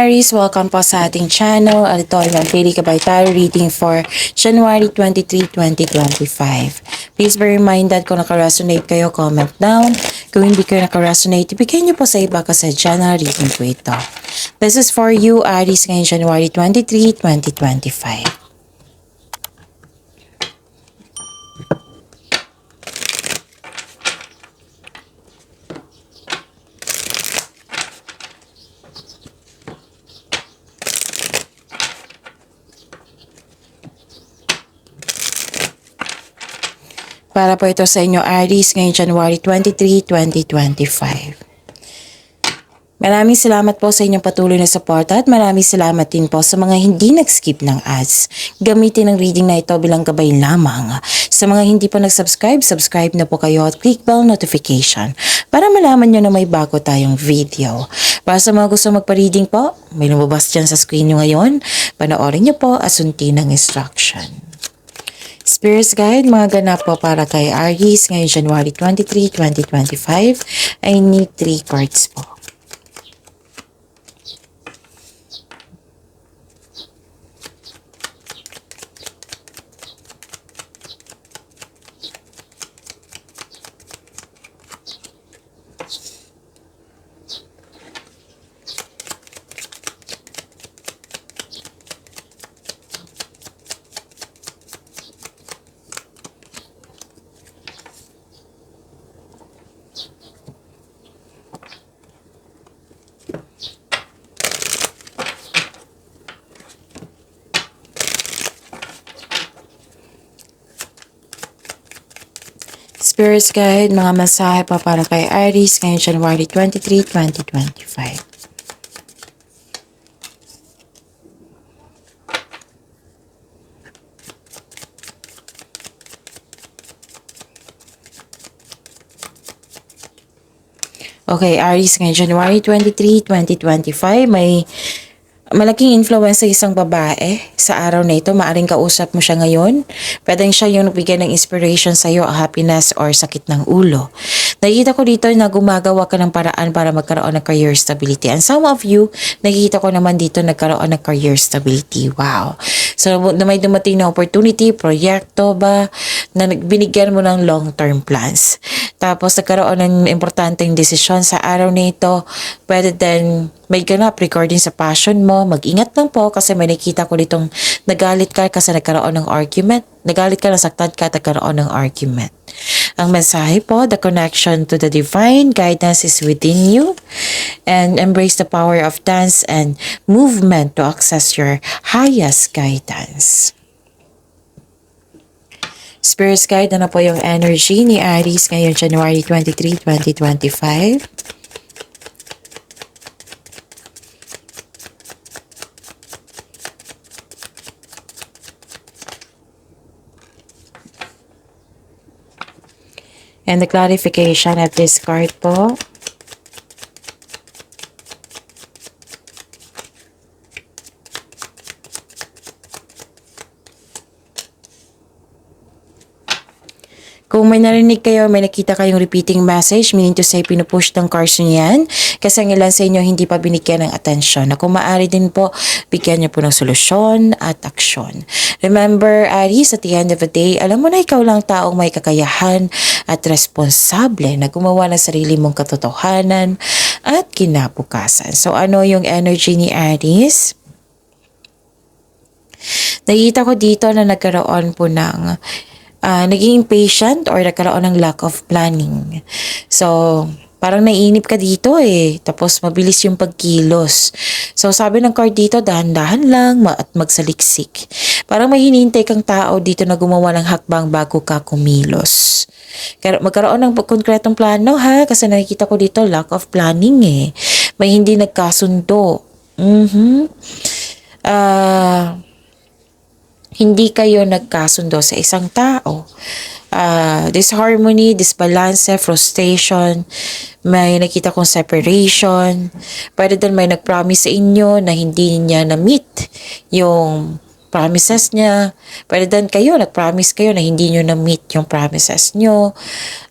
Aries, welcome po sa ating channel. Ito ay Pili ka by Tarot reading for January 23, 2025. Please be reminded kung naka-resonate kayo, comment down. Kung hindi kayo naka-resonate, ibigay niyo po sa iba kasi general reading po ito. This is for you, Aries, ngayong January 23, 2025. Para po ito sa inyo, Aries, ngayong January 23, 2025. Maraming salamat po sa inyong patuloy na suporta at maraming salamat din po sa mga hindi nag-skip ng ads. Gamitin ang reading na ito bilang gabay lamang. Sa mga hindi pa nag-subscribe, subscribe na po kayo at click bell notification para malaman nyo na may bago tayong video. Para sa mga gusto magpa-reading po, may lumabas dyan sa screen nyo ngayon. Panoorin nyo po at sundin ang instruction. Spirits Guide, mga ganap po para kay Aries ngayong January 23, 2025. I need 3 cards po. Spirits Guide, mga mensahe pa para kay Aries ngayong January 23, 2025. Okay, Aries ngayong January 23, 2025, may malaking influence sa isang babae sa araw na ito. Maaring kausap mo siya ngayon. Pwedeng siya yung nagbigay ng inspiration sa iyo, happiness or sakit ng ulo. Nakikita ko dito na gumagawa ka ng paraan para magkaroon ng career stability. And some of you, nakikita ko naman dito nagkaroon ng career stability. Wow. So, may dumating na opportunity, proyekto ba, na binigyan mo ng long-term plans. Tapos, nagkaroon ng importanteng desisyon sa araw na ito. Pwede din may ganap regarding sa passion mo. Mag-ingat lang po kasi may nakita ko ditong nagalit ka kasi nagkaroon ng argument. Nagalit ka, nasaktan ka, nagkaroon ng argument. Ang mensahe po, the connection to the divine guidance is within you and embrace the power of dance and movement to access your highest guidance. Spirits Guide, ano po yung energy ni Aries ngayon January 23, 2025? And the clarification of this card po. Kung may narinig kayo, may nakita kayong repeating message, meaning to say pinupush ng cards niyo yan kasi ang ilan sa inyo hindi pa binigyan ng atensyon. Na kung maaari din po, bigyan niyo po ng solusyon at aksyon. Remember, Aries, at the end of the day, alam mo na ikaw lang taong may kakayahan at responsable na gumawa ng sarili mong katotohanan at kinabukasan. So ano yung energy ni Aries? Nakita ko dito na nagkaroon po ng naging impatient or nagkaroon ng lack of planning. So, parang naiinip ka dito eh. Tapos, mabilis yung pagkilos. So, sabi ng card dito, dahan-dahan lang at magsaliksik. Parang may hinihintay kang tao dito na gumawa ng hakbang bago ka kumilos. Magkaroon ng konkretong plano ha. Kasi nakikita ko dito, lack of planning eh. May hindi nagkasundo. Hindi kayo nagkasundo sa isang tao. Disharmony, disbalance, frustration, may nakita kong separation. Pwede din may nag-promise sa inyo na hindi niya na-meet yung promises niya. Pwede din kayo, nag-promise kayo na hindi nyo na-meet yung promises nyo.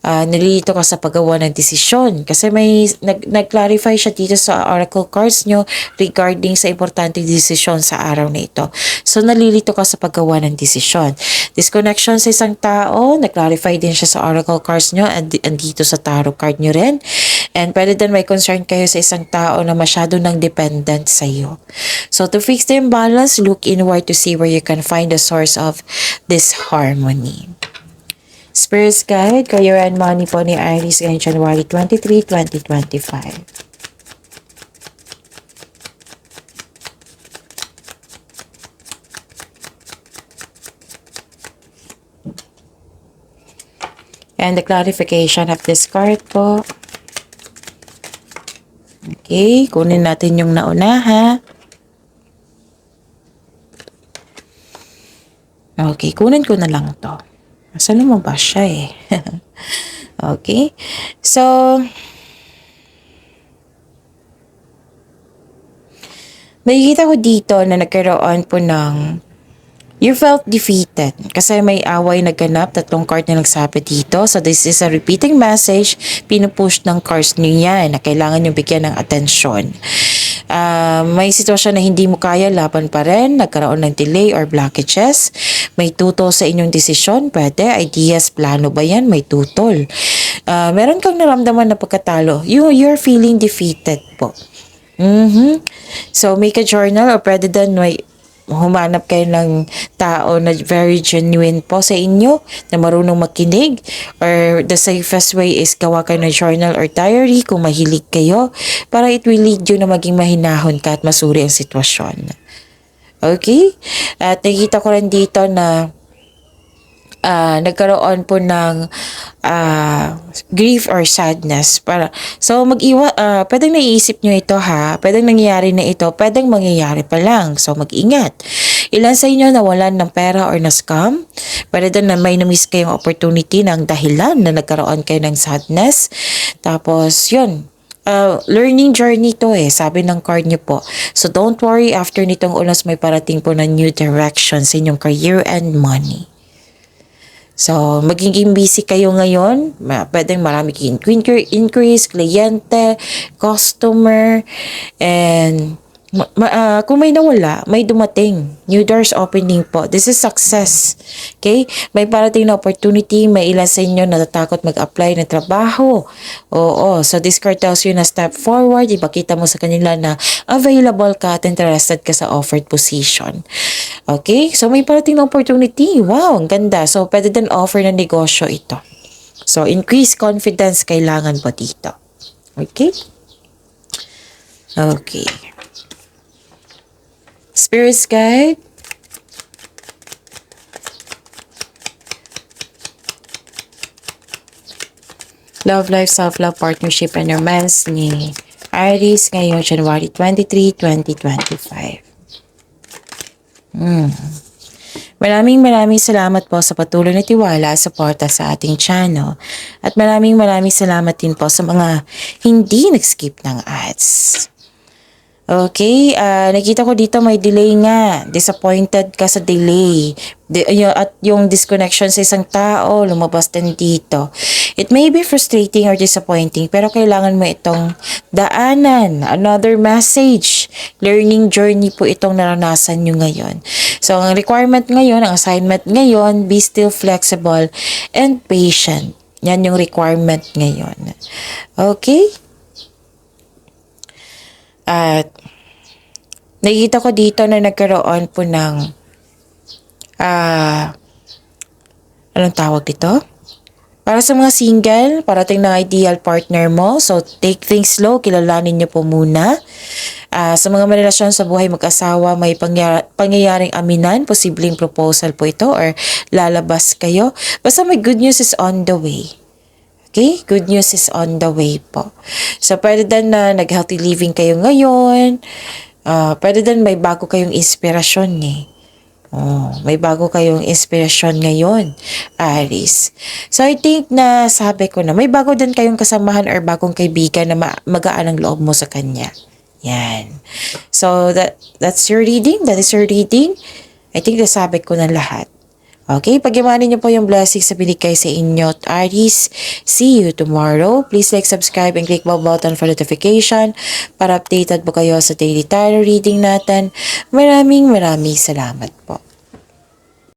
Nalilito ka sa paggawa ng desisyon. Kasi may nag-clarify siya dito sa oracle cards nyo regarding sa importante desisyon sa araw na ito. So, nalilito ka sa paggawa ng desisyon. Disconnection sa isang tao, nag-clarify din siya sa oracle cards nyo and dito sa tarot card nyo rin. And pwede din may concern kayo sa isang tao na masyado nang dependent sa iyo. So, to fix the imbalance, look inward to see where you can find the source of this harmony. Spirit's Guide, Career and Money po ni Aries ngayong January 23, 2025. And the clarification of this card po. Okay, kunin natin yung nauna ha. Okay, kunin ko na lang to. Saan lumabas siya eh? Okay. So, makikita ko dito na nagkaroon po ng you felt defeated kasi may away na ganap, tatlong card na nagsabi dito. So, this is a repeating message. Pinupush ng cards niya na kailangan yung bigyan ng atensyon. May sitwasyon na hindi mo kaya, laban pa rin, nagkaroon ng delay or blockages, may tutol sa inyong desisyon, pwede, ideas, plano ba yan, may tutol. Meron kang naramdaman na pagkatalo, you're feeling defeated po. So, make a journal or pwede din may humanap kayo ng tao na very genuine po sa inyo, na marunong makinig, or the safest way is gawa kayo ng journal or diary kung mahilig kayo, para it will lead you na maging mahinahon ka at masuri ang sitwasyon. Okay? At nakikita ko rin dito na nagkaroon po ng grief or sadness. So, pwedeng naiisip nyo ito ha, pwedeng nangyayari na ito, pwedeng mangyayari pa lang. So, mag-ingat. Ilan sa inyo nawalan ng pera or na-scam? Pwede din na may na-miss kayong opportunity ng dahilan na nagkaroon kayo ng sadness. Tapos, yun. Learning journey to sabi ng card nyo po. So, don't worry, after nitong ulas may parating po na new direction sa inyong career and money. So, magiging busy kayo ngayon. Pwedeng marami kayong increase, kliyente, customer, and kung may nawala, may dumating. New doors opening po. This is success. Okay? May parating na opportunity. May ilan sa inyo natatakot mag-apply ng trabaho. Oo. So, this card tells you na step forward. Ipakita mo sa kanila na available ka at interested ka sa offered position. Okay? So, may parating na opportunity. Wow, ang ganda. So, pwede din offer ng negosyo ito. So, increase confidence kailangan po dito. Okay? Okay. Spirit's Guide. Love life, self-love, partnership, and romance ni Aries ngayong January 23, 2025. Maraming salamat po sa patuloy na tiwala at suporta sa ating channel. At maraming salamat din po sa mga hindi nag-skip ng ads. Okay, nakita ko dito may delay nga. Disappointed ka sa delay. At yung disconnection sa isang tao, lumabas din dito. It may be frustrating or disappointing, pero kailangan mo itong daanan. Another message. Learning journey po itong naranasan nyo ngayon. So, ang requirement ngayon, ang assignment ngayon, be still flexible and patient. Yan yung requirement ngayon. Okay? At nakikita ko dito na nagkaroon po ng anong tawag dito? Para sa mga single, parating na ideal partner mo. So, take things slow. Kilalanin nyo po muna. Sa mga relasyon sa buhay mag-asawa, may pangyayaring aminan. Posibleng proposal po ito or lalabas kayo. Basta may good news is on the way. Okay? Good news is on the way po. So, pwede din na nag-healthy living kayo ngayon. Pwede din may bago kayong inspirasyon may bago kayong inspirasyon ngayon, Aries. So, I think na sabi ko na may bago din kayong kasamahan or bagong kaibigan na magaan ang loob mo sa kanya. Yan. So, that's your reading. That is your reading. I think nasabi ko na lahat. Okay, pagyamanin niyo po yung blessings sa binigay sa inyo, Aries. See you tomorrow. Please like, subscribe, and click bell button for notification para updated po kayo sa daily tarot reading natin. Maraming salamat po.